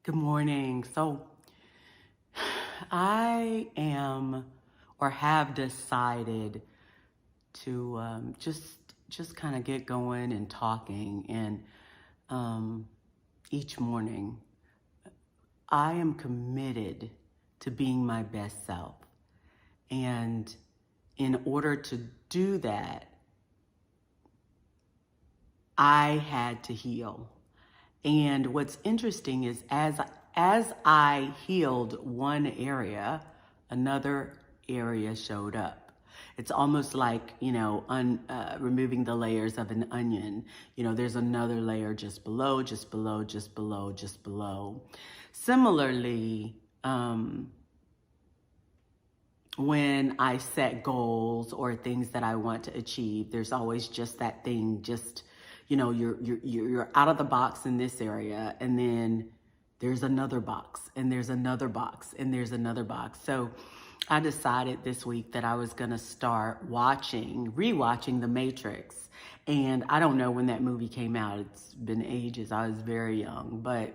Good morning. So I am or have decided to just kind of get going and talking. And each morning, I am committed to being my best self. And in order to do that, I had to heal. And what's interesting is as I healed one area, another area showed up. It's almost like, removing the layers of an onion. There's another layer just below, just below, just below, just below. Similarly, when I set goals or things that I want to achieve, there's always just that thing, you're out of the box in this area, and then there's another box, and there's another box, and there's another box. So I decided this week that I was going to start rewatching The Matrix. And I don't know when that movie came out. It's been ages. I was very young, but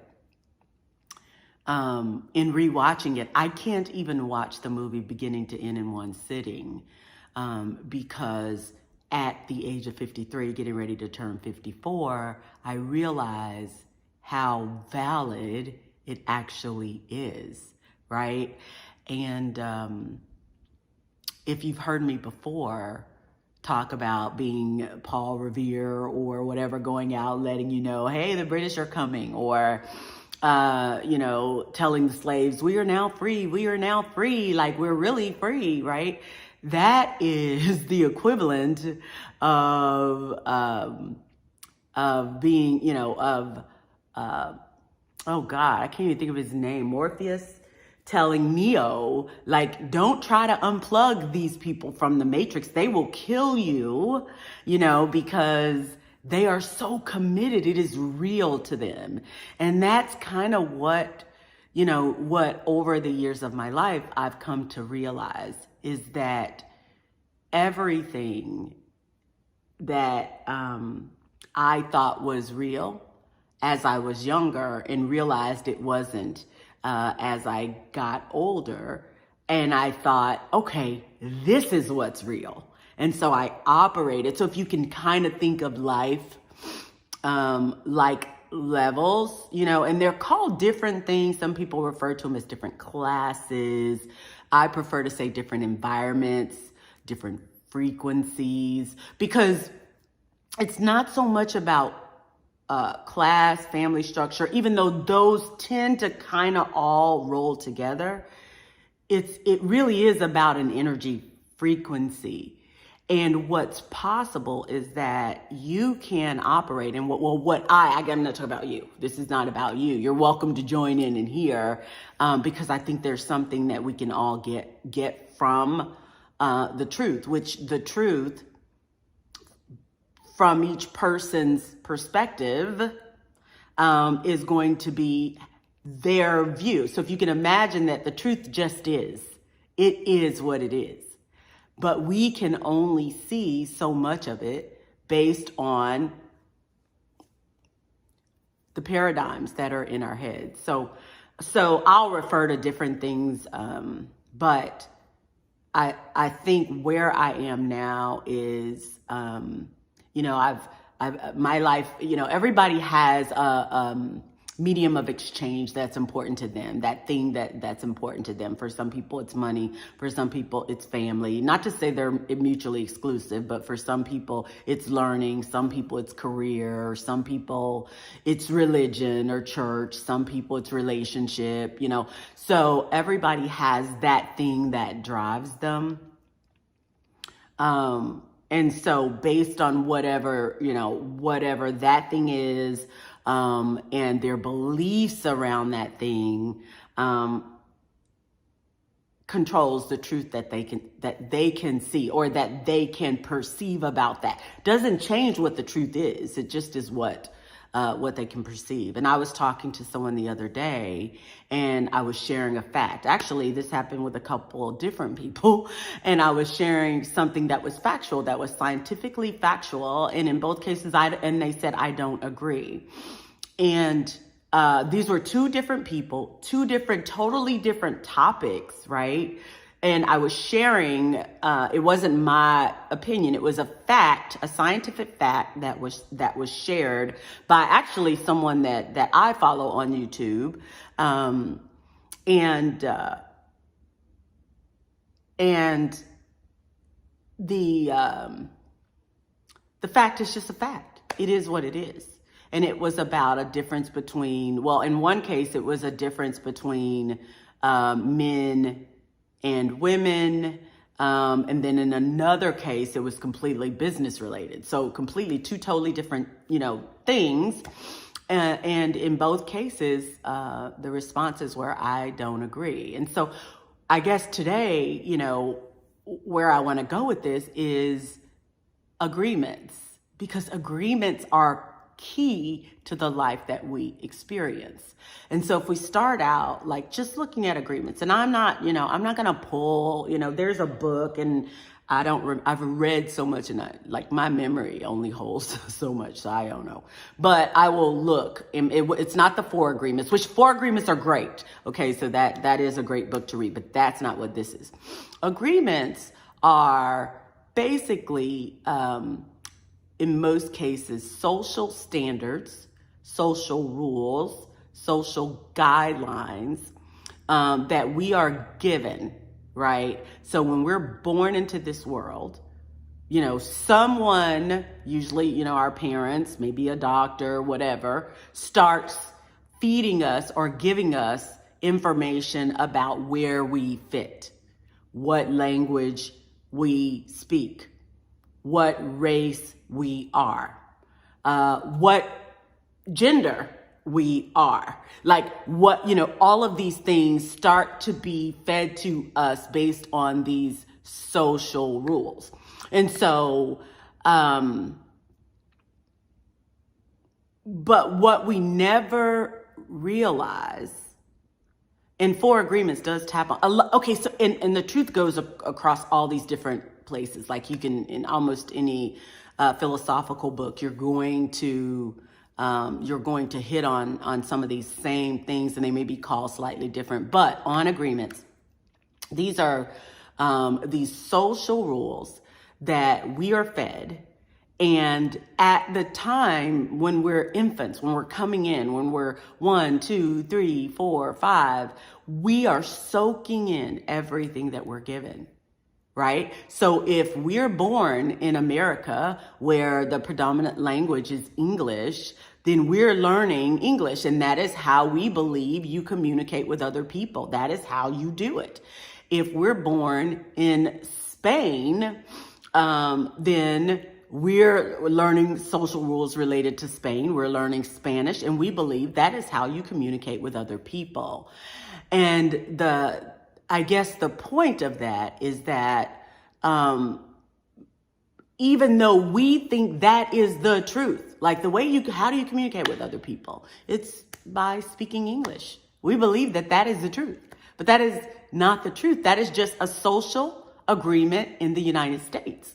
in rewatching it, I can't even watch the movie beginning to end in one sitting, because at the age of 53, getting ready to turn 54, I realize how valid it actually is, right? And if you've heard me before talk about being Paul Revere or whatever, going out, letting you know, hey, the British are coming, or telling the slaves, we are now free, like we're really free, right? That is the equivalent of being, oh God, I can't even think of his name, Morpheus, telling Neo, like, don't try to unplug these people from the Matrix. They will kill you, because they are so committed. It is real to them. And that's kind of what over the years of my life, I've come to realize is that everything that I thought was real as I was younger and realized it wasn't as I got older. And I thought, okay, this is what's real. And so I operated. So if you can kind of think of life like levels, and they're called different things. Some people refer to them as different classes. I prefer to say different environments, different frequencies, because it's not so much about class, family structure, even though those tend to kind of all roll together. It really is about an energy frequency. And what's possible is that you can operate in I'm not talking about you. This is not about you. You're welcome to join in and hear, because I think there's something that we can all get from the truth, which the truth from each person's perspective is going to be their view. So if you can imagine that the truth just is, it is what it is. But we can only see so much of it based on the paradigms that are in our heads. So I'll refer to different things, but I think where I am now is, my life, everybody has a medium of exchange that's important to them, that thing that's important to them. For some people, it's money. For some people, it's family. Not to say they're mutually exclusive, but for some people, it's learning. Some people, it's career. Some people, it's religion or church. Some people, it's relationship, So everybody has that thing that drives them. And so based on whatever that thing is, and their beliefs around that thing, controls the truth that they can see or that they can perceive about that. Doesn't change what the truth is. It just is what they can perceive. And I was talking to someone the other day, and I was sharing a fact. Actually, this happened with a couple of different people, and I was sharing something that was factual, that was scientifically factual. And in both cases, they said, I don't agree. And these were two different people, two different, totally different topics, right? And I was sharing, it wasn't my opinion, it was a fact, a scientific fact that was shared by actually someone that I follow on YouTube. And the fact is just a fact. It is what it is. And it was about a difference between, well, in one case, it was a difference between men and women. And then in another case, it was completely business related. So completely two totally different, things. And in both cases, the responses were, I don't agree. And so I guess today, where I want to go with this is agreements, because agreements are key to the life that we experience. And so if we start out like just looking at agreements, and I'm not going to pull, there's a book, and I've read so much, and my memory only holds so much, so I don't know. But I will look, and it's not the 4 agreements, which 4 agreements are great. Okay, so that is a great book to read, but that's not what this is. Agreements are basically, in most cases, social standards, social rules, social guidelines that we are given, right? So when we're born into this world, someone, usually, our parents, maybe a doctor, whatever, starts feeding us or giving us information about where we fit, what language we speak, what race we are, what gender we are. All of these things start to be fed to us based on these social rules. And so, but what we never realize, and 4 agreements does tap on, okay, so, and the truth goes across all these different places. Like you can, in almost any philosophical book, you're going to hit on some of these same things, and they may be called slightly different. But on agreements, these are these social rules that we are fed. And at the time when we're infants, when we're coming in, when we're 1, 2, 3, 4, 5, we are soaking in everything that we're given. Right? So if we're born in America where the predominant language is English, then we're learning English. And that is how we believe you communicate with other people. That is how you do it. If we're born in Spain, then we're learning social rules related to Spain. We're learning Spanish, and we believe that is how you communicate with other people. And I guess the point of that is that even though we think that is the truth, like how do you communicate with other people? It's by speaking English. We believe that is the truth, but that is not the truth. That is just a social agreement in the United States.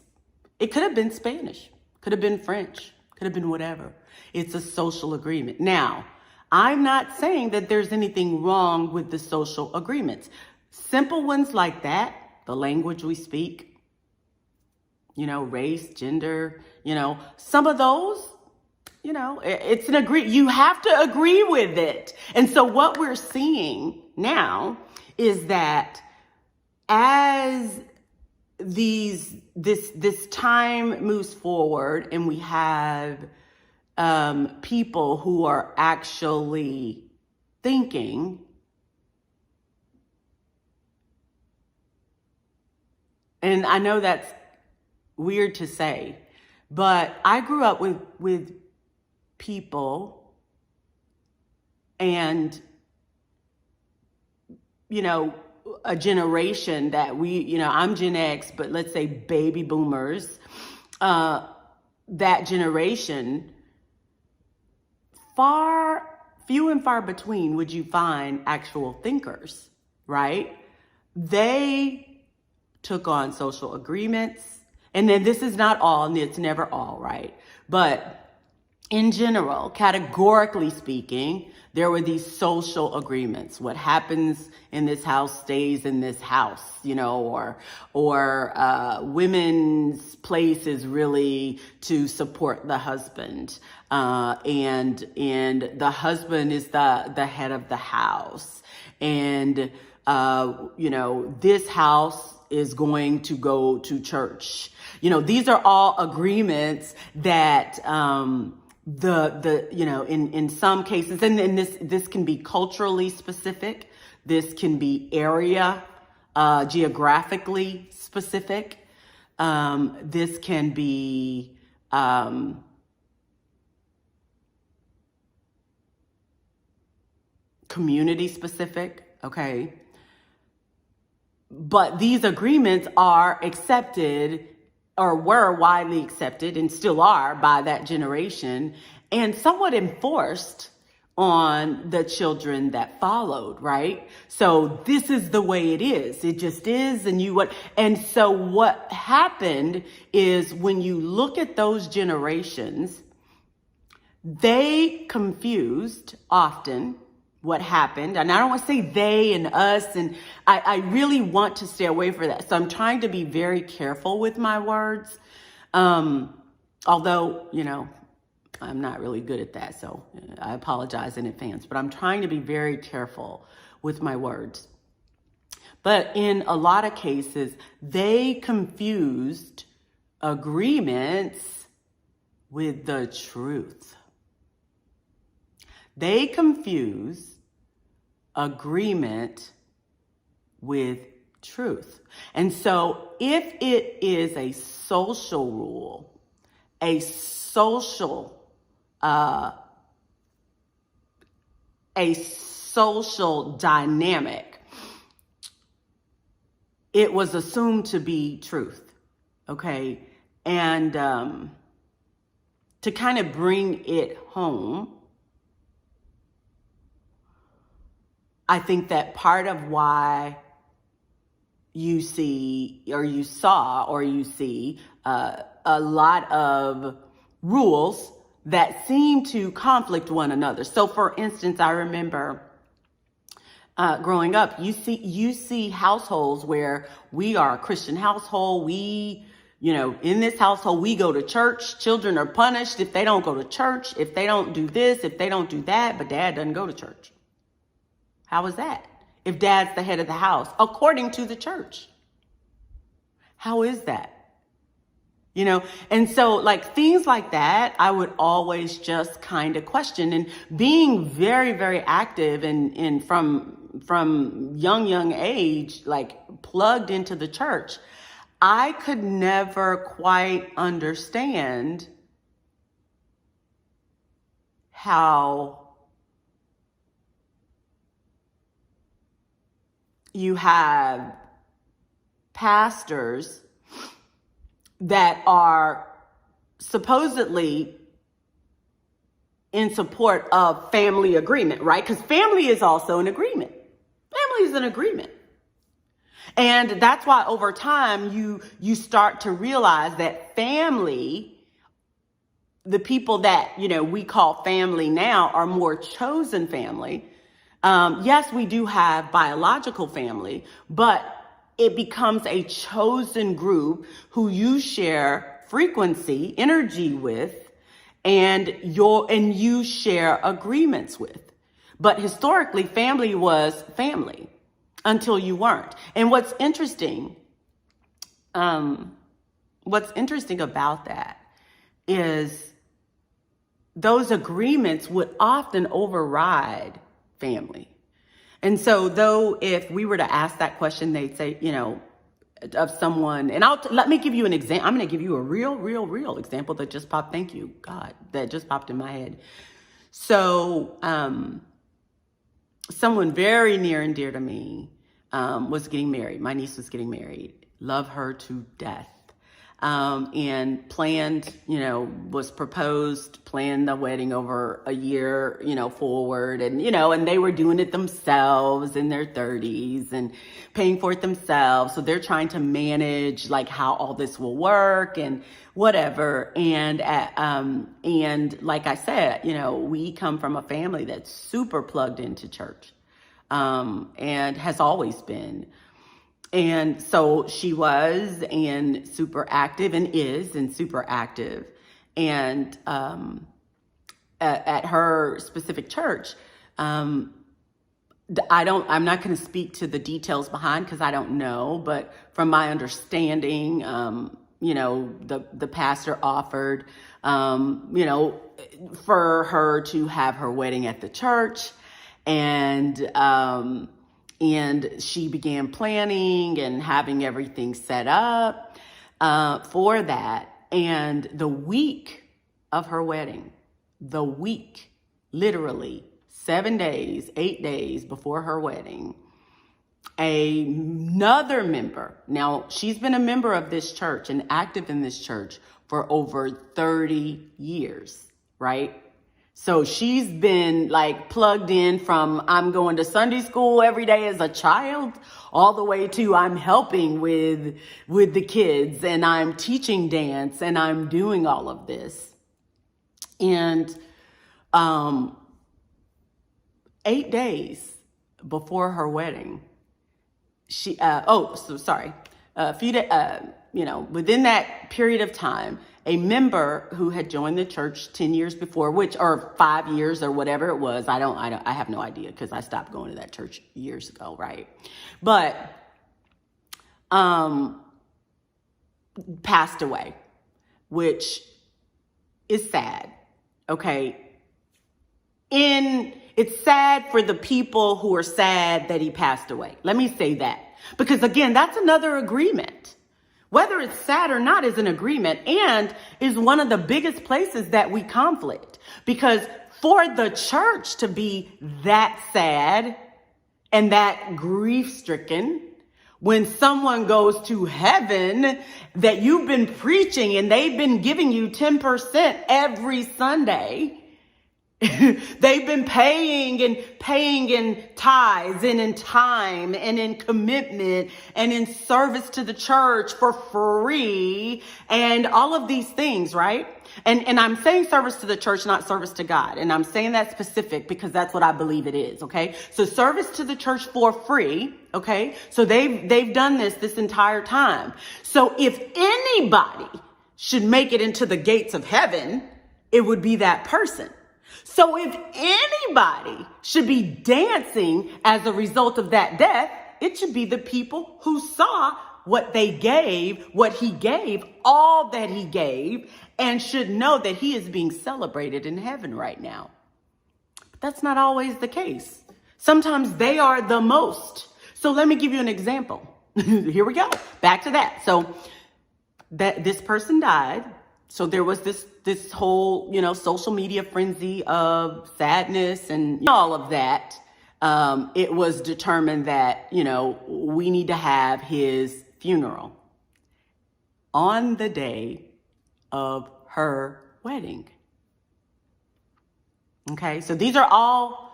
It could have been Spanish, could have been French, could have been whatever. It's a social agreement. Now, I'm not saying that there's anything wrong with the social agreements. Simple ones like that, the language we speak, race, gender, some of those, it's an agree. You have to agree with it. And so what we're seeing now is that as this time moves forward, and we have people who are actually thinking, and I know that's weird to say, but I grew up with people, and a generation that I'm Gen X, but let's say baby boomers, that generation, few and far between would you find actual thinkers, right? They took on social agreements, and then this is not all, and it's never all, right? But in general, categorically speaking, there were these social agreements. What happens in this house stays in this house, or women's place is really to support the husband, and the husband is the head of the house, and this house is going to go to church. These are all agreements that in some cases, and this can be culturally specific, this can be area geographically specific, this can be community specific, okay? But these agreements are accepted, or were widely accepted and still are, by that generation, and somewhat enforced on the children that followed, right? So this is the way it is. It just is. And so what happened is, when you look at those generations, they confused often what happened. And I don't want to say they and us, and I really want to stay away from that. So I'm trying to be very careful with my words. Although, I'm not really good at that. So I apologize in advance, but I'm trying to be very careful with my words. But in a lot of cases, they confused agreements with the truth. They confuse agreement with truth. And so if it is a social rule, a social dynamic, it was assumed to be truth, okay? And to kind of bring it home, I think that part of why you see a lot of rules that seem to conflict one another. So for instance, I remember growing up, you see households where we are a Christian household. In this household, we go to church. Children are punished if they don't go to church, if they don't do this, if they don't do that, but dad doesn't go to church. How is that? If dad's the head of the house, according to the church. How is that? And so things like that, I would always just kind of question. And being very, very active and from young age, plugged into the church, I could never quite understand how you have pastors that are supposedly in support of family agreement, right? Because family is also an agreement. Family is an agreement. And that's why over time you start to realize that family, the people that, we call family now, are more chosen family. Yes, we do have biological family, but it becomes a chosen group who you share frequency, energy with, and you share agreements with. But historically, family was family until you weren't. And what's interesting about that is those agreements would often override family. And so though if we were to ask that question, they'd say, of someone, and let me give you an example. I'm going to give you a real example that just popped. Thank you, God, that just popped in my head. So, someone very near and dear to me, was getting married. My niece was getting married. Love her to death. and planned, was proposed, planned the wedding over a year, forward. And, and they were doing it themselves in their 30s and paying for it themselves. So they're trying to manage like how all this will work and whatever. And like I said, we come from a family that's super plugged into church, and has always been. And so she was and super active and is and super active. And at her specific church, I'm not going to speak to the details behind because I don't know. But from my understanding, the pastor offered, for her to have her wedding at the church. And she began planning and having everything set up for that. And the week of her wedding, literally 7 days, 8 days before her wedding, another member, now she's been a member of this church and active in this church for over 30 years, right? So she's been like plugged in from I'm going to Sunday school every day as a child all the way to I'm helping with the kids and I'm teaching dance and I'm doing all of this. And 8 days before her wedding, within that period of time, a member who had joined the church 10 years before, or 5 years or whatever it was, I have no idea because I stopped going to that church years ago, right? But passed away, which is sad, okay? It's sad for the people who are sad that he passed away. Let me say that. Because again, that's another agreement. Whether it's sad or not is an agreement and is one of the biggest places that we conflict. Because for the church to be that sad and that grief-stricken when someone goes to heaven that you've been preaching and they've been giving you 10% every Sunday, they've been paying in tithes and in time and in commitment and in service to the church for free and all of these things, right? And I'm saying service to the church, not service to God. And I'm saying that specific because that's what I believe it is, okay? So service to the church for free, okay? So they've done this entire time. So if anybody should make it into the gates of heaven, it would be that person. So if anybody should be dancing as a result of that death, it should be the people who saw what they gave, what he gave, all that he gave, and should know that he is being celebrated in heaven right now. But that's not always the case. Sometimes they are the most. So let me give you an example. Here we go. Back to that. So that this person died. So there was this whole, social media frenzy of sadness and all of that. It was determined that, we need to have his funeral on the day of her wedding. Okay, so these are all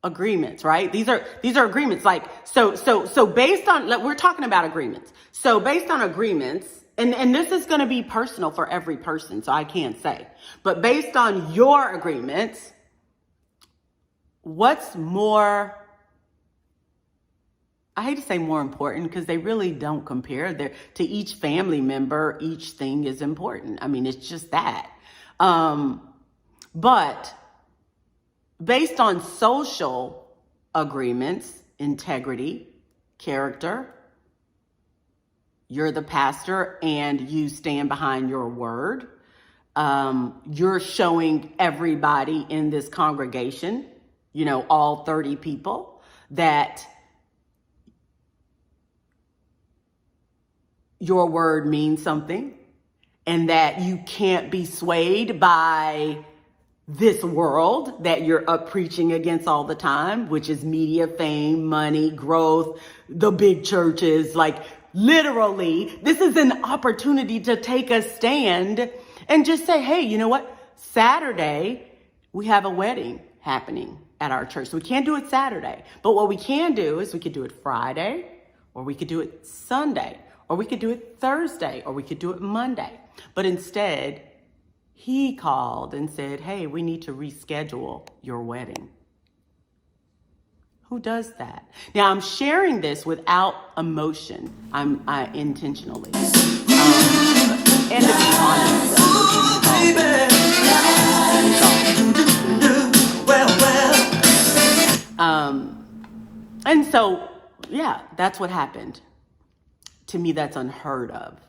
agreements, right? These are agreements. Like, so based on, we're talking about agreements. So based on agreements, and this is going to be personal for every person, so I can't say. But based on your agreements, what's more, I hate to say more important because they really don't compare. To each family member, each thing is important. I mean, it's just that. But based on social agreements, integrity, character, you're the pastor and you stand behind your word. You're showing everybody in this congregation, all 30 people, that your word means something and that you can't be swayed by this world that you're up preaching against all the time, which is media, fame, money, growth, the big churches, like literally, this is an opportunity to take a stand and just say, hey, you know what? Saturday, we have a wedding happening at our church. So we can't do it Saturday. But what we can do is we could do it Friday, or we could do it Sunday, or we could do it Thursday, or we could do it Monday. But instead, he called and said, hey, we need to reschedule your wedding. Who does that? Now, I'm sharing this without emotion. I intentionally. And to be honest, and so, yeah, that's what happened. To me, that's unheard of.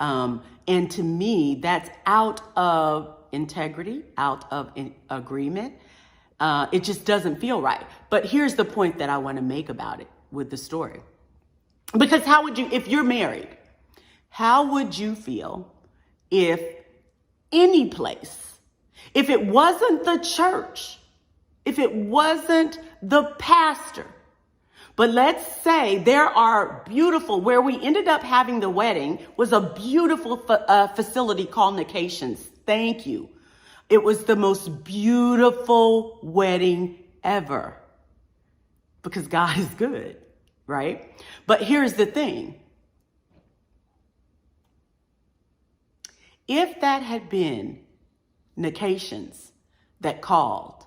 And to me, that's out of integrity, out of agreement. It just doesn't feel right. But here's the point that I want to make about it with the story. Because how would you, if you're married, how would you feel if any place, if it wasn't the church, if it wasn't the pastor, but let's say there are beautiful, where we ended up having the wedding was a beautiful facility called Nacations. Thank you. It was the most beautiful wedding ever because God is good, right? But here's the thing. If that had been Nacations that called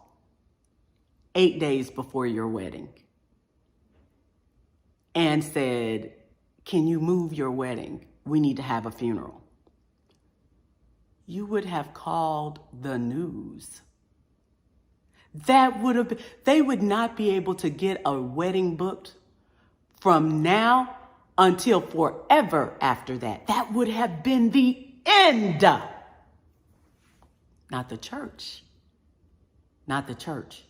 8 days before your wedding and said, can you move your wedding? We need to have a funeral. You would have called the news. That would have been, they would not be able to get a wedding booked from now until forever after that. That would have been the end. Not the church. Not the church.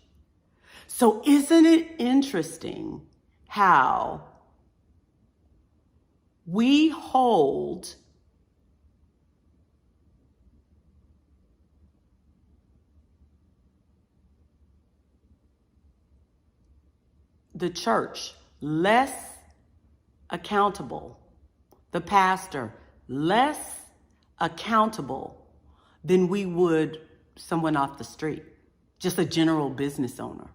So isn't it interesting how we hold the church less accountable, the pastor less accountable than we would someone off the street, just a general business owner?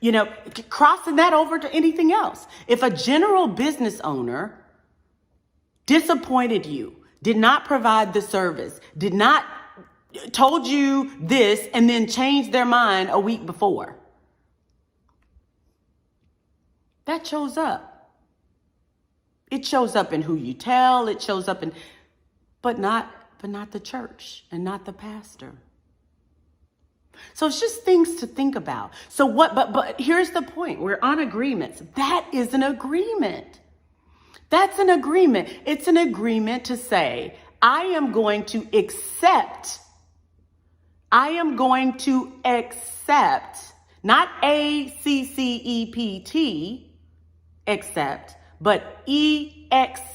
You know, crossing that over to anything else. If a general business owner disappointed you, did not provide the service, did not told you this and then changed their mind a week before, that shows up. It shows up in who you tell, it shows up in, but not the church and not the pastor. So it's just things to think about. So but here's the point. We're on agreements. That is an agreement. That's an agreement. It's an agreement to say, I am going to accept, not ACCEPT, accept, but EXCEPT,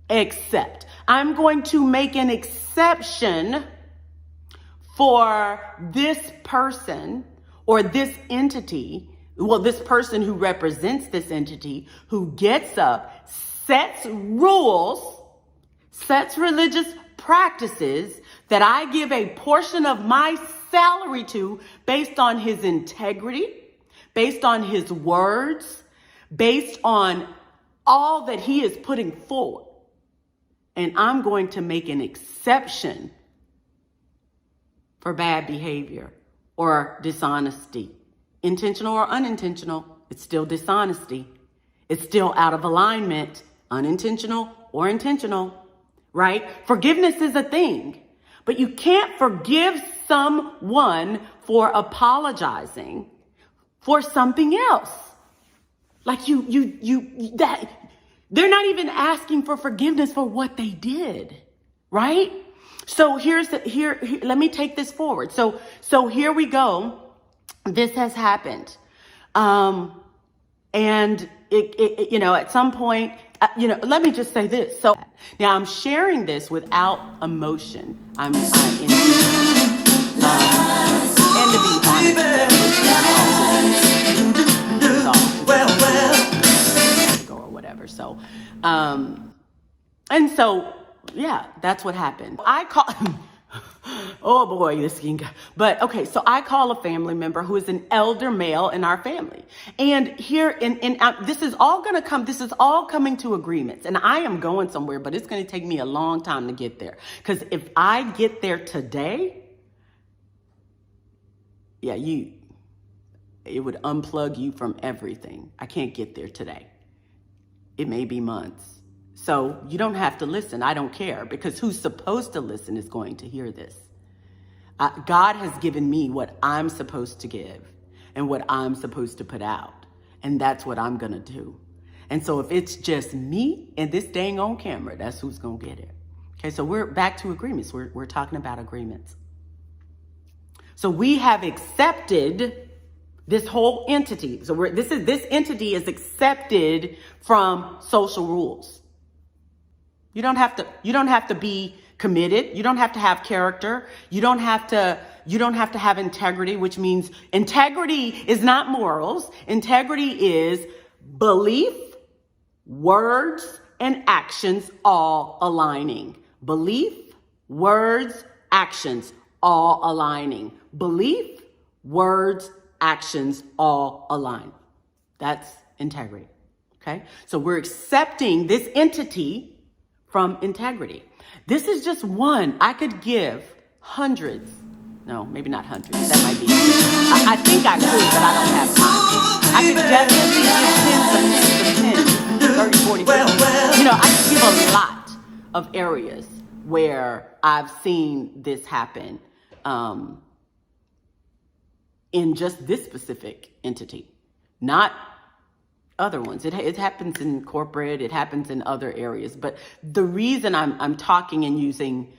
accept. I'm going to make an exception for this person or this entity, well, this person who represents this entity, who gets up, sets rules, sets religious practices that I give a portion of my salary to based on his integrity, based on his words, based on all that he is putting forward. And I'm going to make an exception for bad behavior or dishonesty. Intentional or unintentional, it's still dishonesty. It's still out of alignment, unintentional or intentional, right? Forgiveness is a thing, but you can't forgive someone for apologizing for something else. Like that they're not even asking for forgiveness for what they did, right? So let me take this forward. So here we go. This has happened. And it at some point, let me just say this. So now I'm sharing this without emotion. And to be honest, And so, yeah, that's what happened. I call, oh boy, this can go. But okay, so I call a family member who is an elder male in our family. And here this is all going to come, this is all coming to agreements. And I am going somewhere, but it's going to take me a long time to get there. Because if I get there today, yeah, it would unplug you from everything. I can't get there today. It may be months. So you don't have to listen. I don't care, because who's supposed to listen is going to hear this. God has given me what I'm supposed to give and what I'm supposed to put out. And that's what I'm going to do. And so if it's just me and this dang on camera, that's who's going to get it. Okay, so we're back to agreements. We're talking about agreements. So we have accepted this whole entity. So this entity is accepted from social rules. You don't have to be committed. You don't have to have character. You don't have to have integrity, which means integrity is not morals. Integrity is belief, words, and actions all aligning. Belief, words, actions all aligning. Belief, words, actions all align. That's integrity. Okay? So we're accepting this entity from integrity. This is just one. I could give hundreds. No, maybe not hundreds. That might be. I think I could, but I don't have time. I could definitely give tens of 30, 40, 50. I could give a lot of areas where I've seen this happen in just this specific entity, not other ones. It happens in corporate, it happens in other areas. But the reason I'm talking and using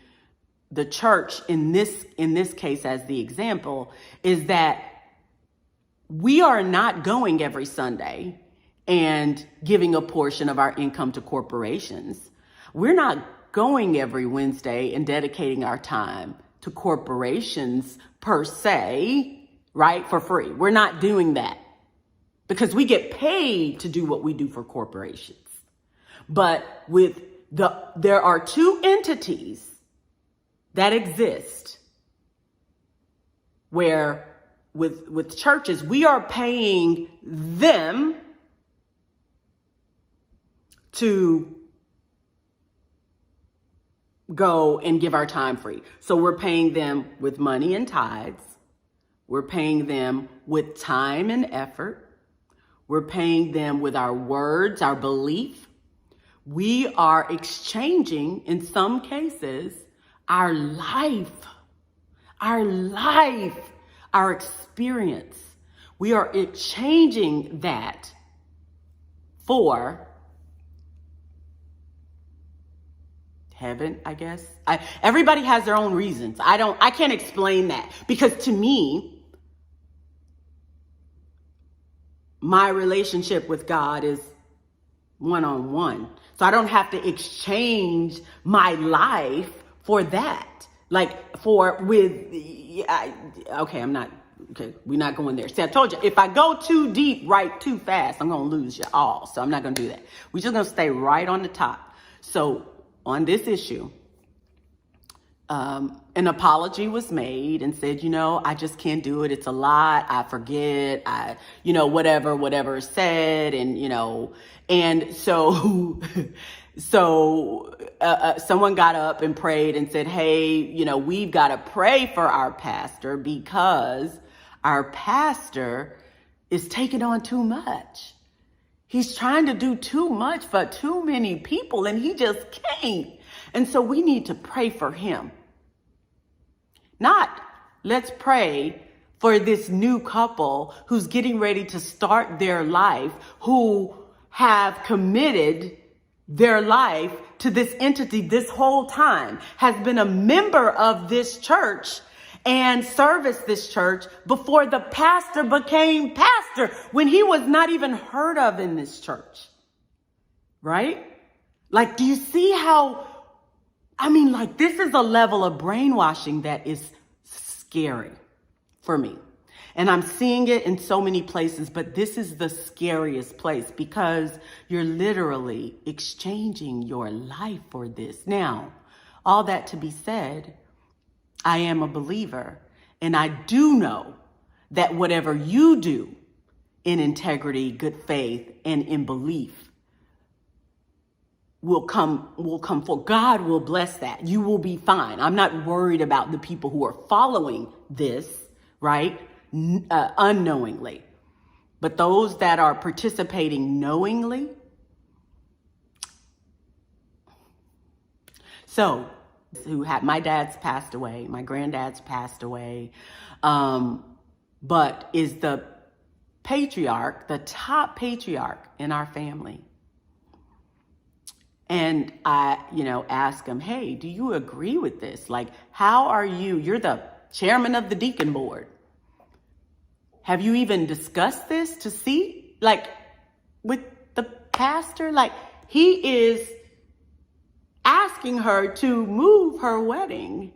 the church in this case as the example is that we are not going every Sunday and giving a portion of our income to corporations. We're not going every Wednesday and dedicating our time to corporations per se, right? For free. We're not doing that. Because we get paid to do what we do for corporations. But there are two entities that exist where with churches, we are paying them to go and give our time free. So we're paying them with money and tithes. We're paying them with time and effort. We're paying them with our words, our belief. We are exchanging, in some cases, our life, our experience. We are exchanging that for heaven, I guess. Everybody has their own reasons. I can't explain that, because to me, my relationship with God is one-on-one. So I don't have to exchange my life for that. We're not going there. See, I told you, if I go too deep, right, too fast, I'm going to lose you all. So I'm not going to do that. We're just going to stay right on the top. So on this issue, an apology was made and said, I just can't do it. It's a lot. I forget. Whatever is said. And so someone got up and prayed and said, hey, we've got to pray for our pastor because our pastor is taking on too much. He's trying to do too much for too many people and he just can't. And so we need to pray for him. Not let's pray for this new couple who's getting ready to start their life, who have committed their life to this entity this whole time, has been a member of this church and serviced this church before the pastor became pastor, when he was not even heard of in this church. Right? Do you see how, this is a level of brainwashing that is scary for me. And I'm seeing it in so many places, but this is the scariest place because you're literally exchanging your life for this. Now, all that to be said, I am a believer, and I do know that whatever you do in integrity, good faith, and in belief will come forth. God will bless that. You will be fine. I'm not worried about the people who are following this, right? Unknowingly. But those that are participating knowingly. So, my dad's passed away, my granddad's passed away, but is the patriarch, the top patriarch in our family. And I, ask him, hey, do you agree with this? Like, how are you're the chairman of the deacon board. Have you even discussed this to see, like, with the pastor? Like, he is asking her to move her wedding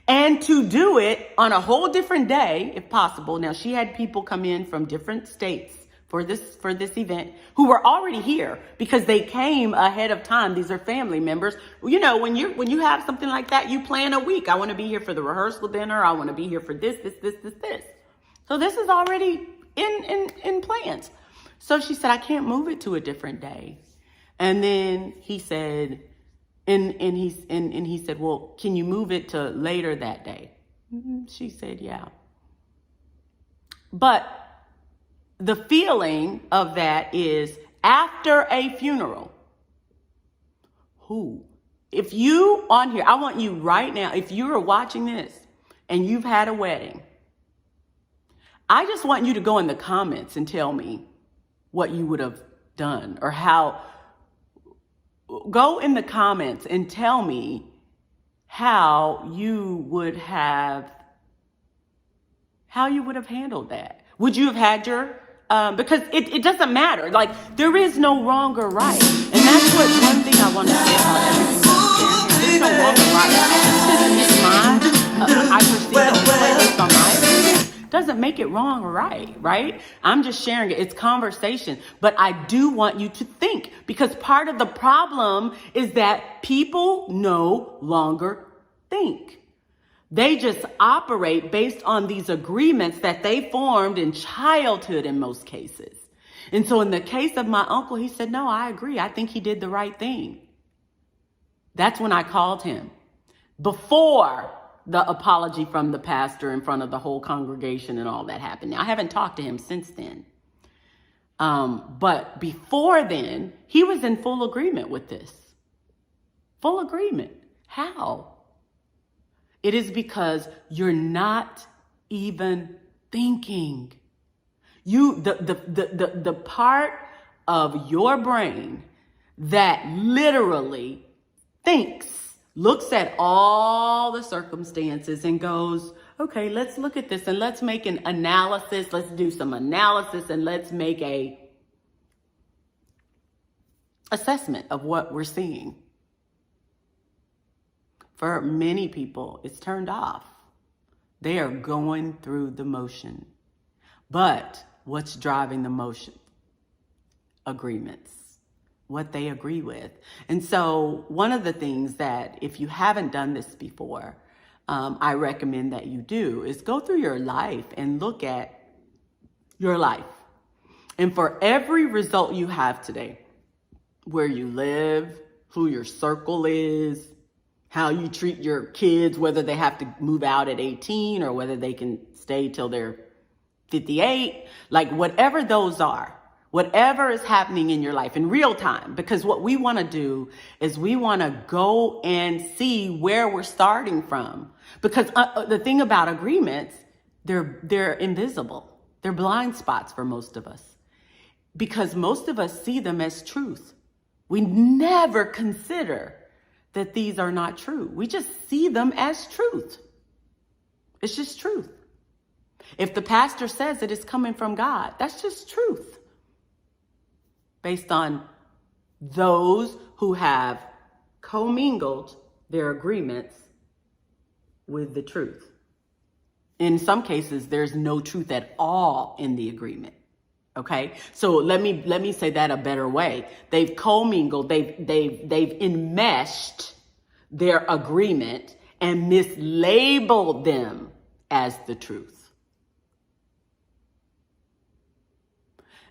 and to do it on a whole different day, if possible. Now, she had people come in from different states for this event who were already here because they came ahead of time. These are family members. When you have something like that, you plan a week. I want to be here for the rehearsal dinner. I want to be here for this. So this is already in plans. So she said, I can't move it to a different day. And then he said, and he said, well, can you move it to later that day? She said, yeah. But the feeling of that is after a funeral. If you on here, I want you right now, if you are watching this and you've had a wedding, I just want you to go in the comments and tell me what you would have done or how. Go in the comments and tell me how you would have handled that. Would you have had your, because it doesn't matter. Like, there is no wrong or right. And that's one thing I want to say about everything. There's no wrong or right. It's mine. I perceive it based on my opinion. Doesn't make it wrong or right? I'm just sharing it. It's conversation. But I do want you to think, because part of the problem is that people no longer think. They just operate based on these agreements that they formed in childhood in most cases. And so in the case of my uncle, he said, no, I agree. I think he did the right thing. That's when I called him. Before the apology from the pastor in front of the whole congregation and all that happened. Now, I haven't talked to him since then. But before then, he was in full agreement with this. Full agreement. How? It is because you're not even thinking. The part of your brain that literally thinks, looks at all the circumstances and goes, okay, let's look at this and let's make an analysis. Let's do some analysis and let's make a assessment of what we're seeing. For many people, it's turned off. They are going through the motion. But what's driving the motion? Agreements. What they agree with. And so one of the things that, if you haven't done this before, I recommend that you do is go through your life and look at your life. And for every result you have today, where you live, who your circle is, how you treat your kids, whether they have to move out at 18 or whether they can stay till they're 58, like whatever those are, whatever is happening in your life in real time, because what we want to do is we want to go and see where we're starting from. Because the thing about agreements, they're invisible. They're blind spots for most of us, because most of us see them as truth. We never consider that these are not true. We just see them as truth. It's just truth. If the pastor says that it's coming from God, that's just truth. Based on those who have commingled their agreements with the truth. In some cases, there's no truth at all in the agreement. Okay, so let me say that a better way. They've commingled, they've enmeshed their agreement and mislabeled them as the truth.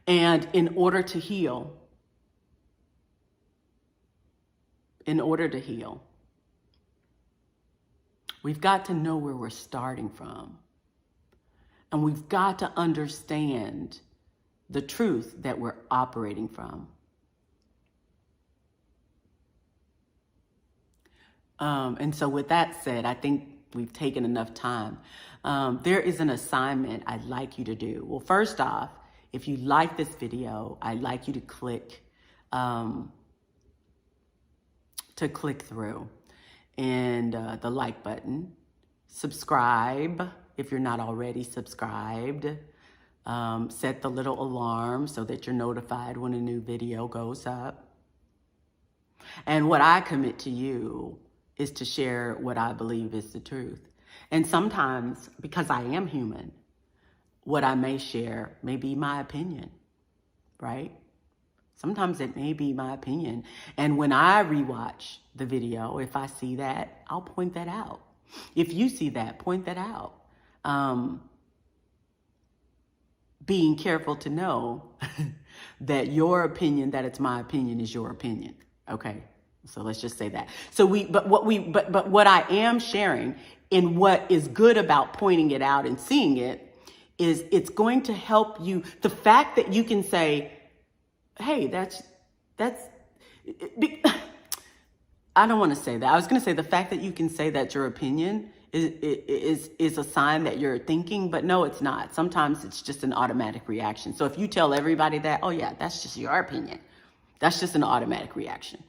And in order to heal, we've got to know where we're starting from. And we've got to understand the truth that we're operating from. And so with that said, I think we've taken enough time. There is an assignment I'd like you to do. Well, first off, if you like this video, I'd like you to click through and the like button, subscribe if you're not already subscribed, set the little alarm so that you're notified when a new video goes up. And what I commit to you is to share what I believe is the truth. And sometimes, because I am human, what I may share may be my opinion, right? Sometimes it may be my opinion. And when I rewatch the video, if I see that, I'll point that out. If you see that, point that out. Being careful to know that your opinion, that it's my opinion, is your opinion. Okay. So let's just say that. So but what I am sharing, in what is good about pointing it out and seeing it, is it's going to help you. The fact that you can say, hey, that's, I don't want to say that. I was going to say the fact that you can say that's your opinion is a sign that you're thinking, but no, it's not. Sometimes it's just an automatic reaction. So if you tell everybody that, oh yeah, that's just your opinion, that's just an automatic reaction.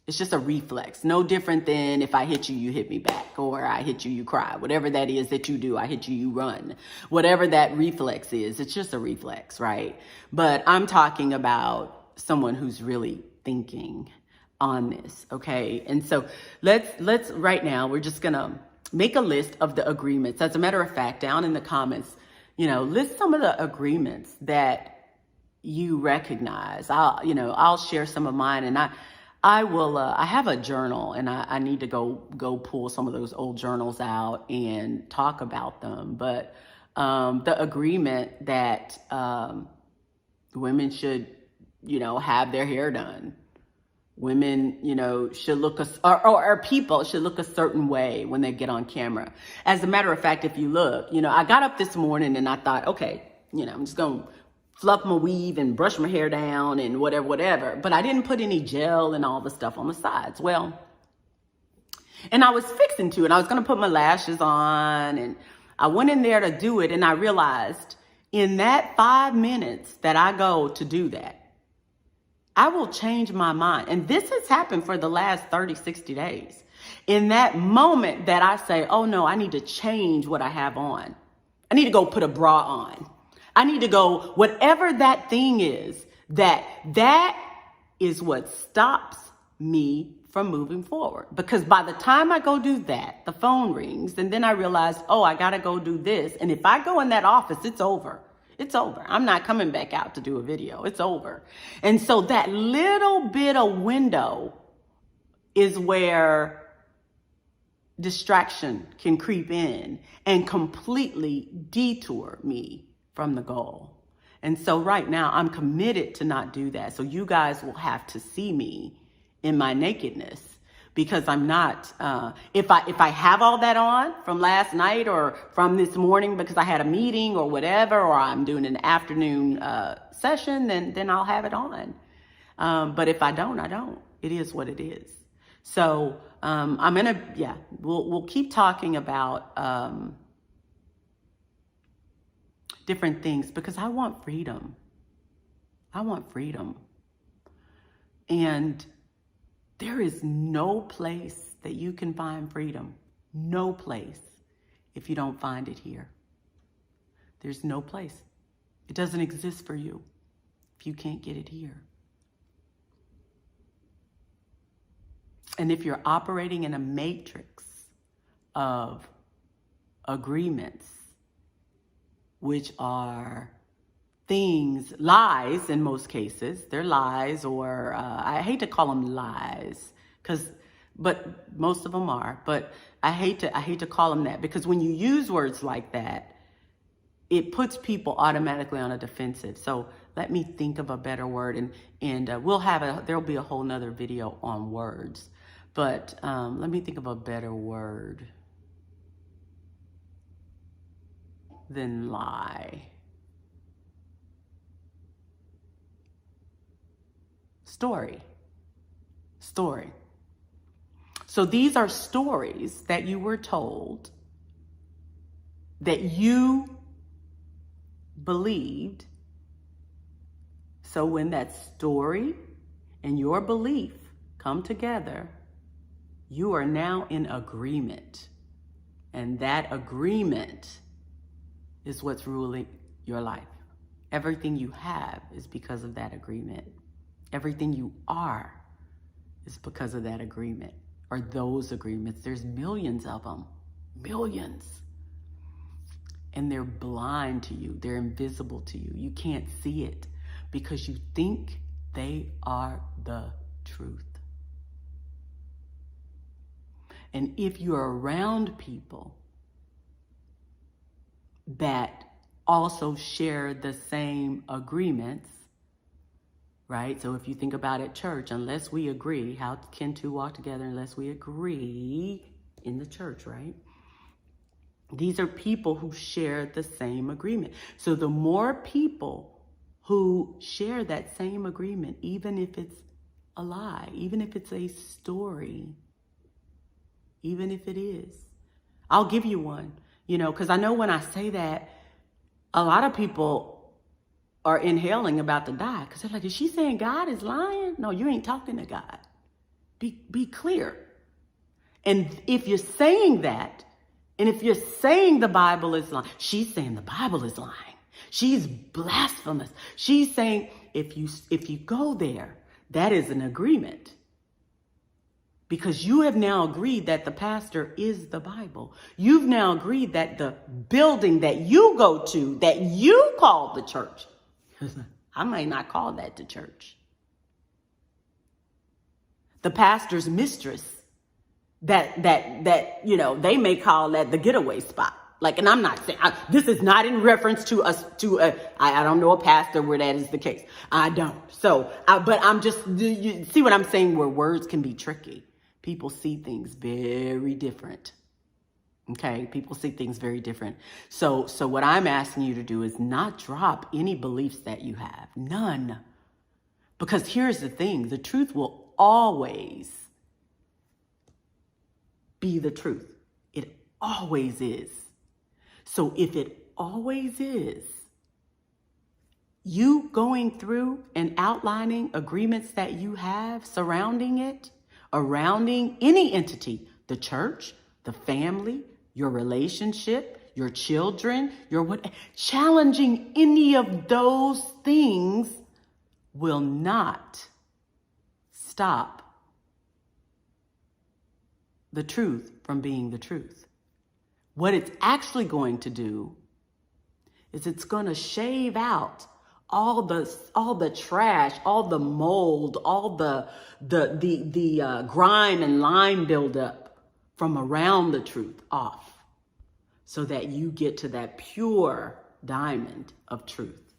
It's just a reflex. No different than if I hit you, you hit me back, or I hit you, you cry. Whatever that is that you do, I hit you, you run. Whatever that reflex is, it's just a reflex, right? But I'm talking about someone who's really thinking on this, okay? And so let's right now, we're just gonna make a list of the agreements. As a matter of fact, down in the comments, list some of the agreements that you recognize. I'll share some of mine, and I will, I have a journal, and I need to go pull some of those old journals out and talk about them. But the agreement that women should, have their hair done. Women, should look, or people should look a certain way when they get on camera. As a matter of fact, if you look, I got up this morning and I thought, okay, I'm just going to fluff my weave and brush my hair down and whatever. But I didn't put any gel and all the stuff on the sides. Well, and I was fixing to, and I was going to put my lashes on, and I went in there to do it. And I realized in that 5 minutes that I go to do that, I will change my mind. And this has happened for the last 30, 60 days. In that moment that I say, oh no, I need to change what I have on. I need to go put a bra on. I need to go, whatever that thing is, that is what stops me from moving forward. Because by the time I go do that, the phone rings, and then I realize, oh, I got to go do this. And if I go in that office, it's over. It's over. I'm not coming back out to do a video. It's over. And so that little bit of window is where distraction can creep in and completely detour me from the goal. And so right now I'm committed to not do that. So you guys will have to see me in my nakedness, because I'm not, if I have all that on from last night or from this morning because I had a meeting or whatever, or I'm doing an afternoon session, then I'll have it on. But if I don't, I don't. It is what it is. So we'll keep talking about different things, because I want freedom. I want freedom. And there is no place that you can find freedom. No place if you don't find it here. There's no place. It doesn't exist for you if you can't get it here. And if you're operating in a matrix of agreements which are things, lies in most cases. They're lies, or I hate to call them lies, but most of them are. But I hate to call them that, because when you use words like that, it puts people automatically on a defensive. So let me think of a better word, and there'll be a whole nother video on words. But let me think of a better word than lie. Story. So these are stories that you were told, that you believed. So when that story and your belief come together, you are now in agreement. And that agreement is what's ruling your life. Everything you have is because of that agreement. Everything you are is because of that agreement, or those agreements. There's millions of them, millions. And they're blind to you. They're invisible to you. You can't see it because you think they are the truth. And if you're around people that also share the same agreements, right? So if you think about it, church, unless we agree, how can two walk together unless we agree in the church, right? These are people who share the same agreement. So the more people who share that same agreement, even if it's a lie, even if it's a story, even if it is, I'll give you one, because I know when I say that, a lot of people are inhaling about to die, because they're like, is she saying God is lying? No, you ain't talking to God. Be clear. And if you're saying that, and if you're saying the Bible is lying, she's saying the Bible is lying. She's blasphemous. She's saying, if you go there, that is an agreement. Because you have now agreed that the pastor is the Bible. You've now agreed that the building that you go to, that you call the church, I might not call that the church. The pastor's mistress, that they may call that the getaway spot. Like, and I'm not saying, this is not in reference to us, I don't know a pastor where that is the case. I don't. So, but I'm just, you see what I'm saying, where words can be tricky. People see things very different. Okay, people see things very different. So what I'm asking you to do is not drop any beliefs that you have. None. Because here's the thing, the truth will always be the truth. It always is. So if it always is, you going through and outlining agreements that you have surrounding it, surrounding any entity, the church, the family, your relationship, your children, challenging any of those things will not stop the truth from being the truth. What it's actually going to do is it's going to shave out all the trash, all the mold, all the grime and lime buildup from around the truth off, so that you get to that pure diamond of truth.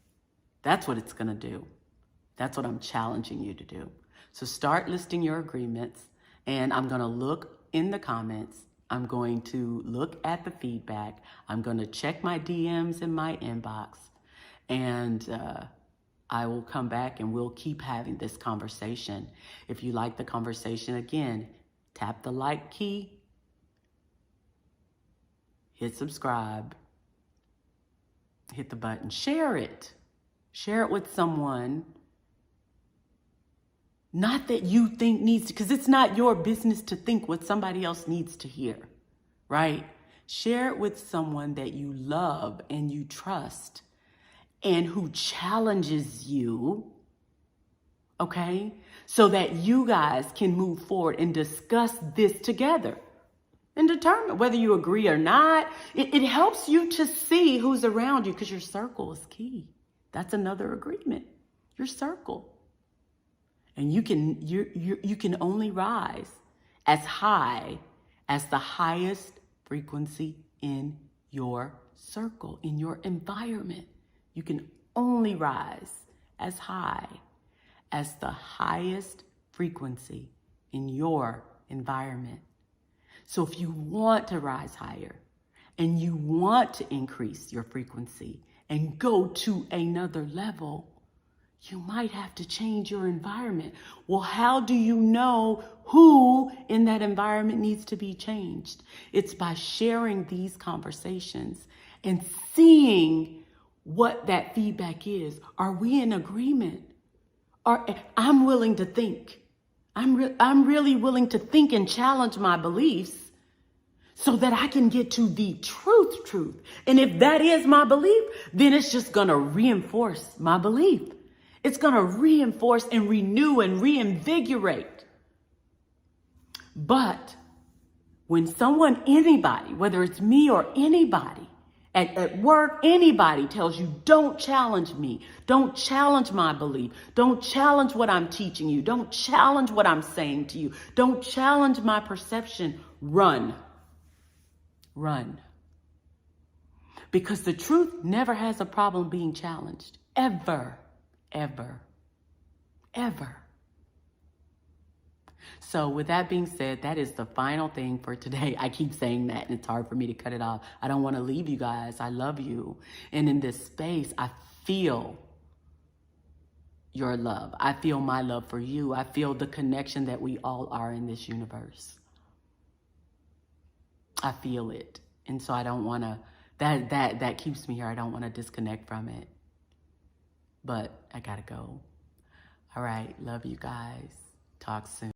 That's what it's going to do. That's what I'm challenging you to do. So start listing your agreements, and I'm going to look in the comments. I'm going to look at the feedback. I'm going to check my DMs in my inbox, and I will come back and we'll keep having this conversation. If you like the conversation, again, tap the like key, hit subscribe, hit the button, share it. Share it with someone, not that you think needs to, because it's not your business to think what somebody else needs to hear, right? Share it with someone that you love and you trust and who challenges you, okay? So that you guys can move forward and discuss this together. and determine whether you agree or not. It helps you to see who's around you, because your circle is key. That's another agreement. Your circle. And you can only rise as high as the highest frequency in your circle, in your environment. You can only rise as high as the highest frequency in your environment. So if you want to rise higher and you want to increase your frequency and go to another level, you might have to change your environment. Well, how do you know who in that environment needs to be changed? It's by sharing these conversations and seeing what that feedback is. Are we in agreement? I'm willing to think. I'm really willing to think and challenge my beliefs so that I can get to the truth. And if that is my belief, then it's just going to reinforce my belief. It's going to reinforce and renew and reinvigorate. But when someone, anybody, whether it's me or anybody, at work, anybody tells you, don't challenge me, don't challenge my belief, don't challenge what I'm teaching you, don't challenge what I'm saying to you, don't challenge my perception, run. Because the truth never has a problem being challenged, ever. So with that being said, that is the final thing for today. I keep saying that and it's hard for me to cut it off. I don't want to leave you guys. I love you. And in this space, I feel your love. I feel my love for you. I feel the connection that we all are in this universe. I feel it. And so I don't want to, that keeps me here. I don't want to disconnect from it. But I gotta go. All right. Love you guys. Talk soon.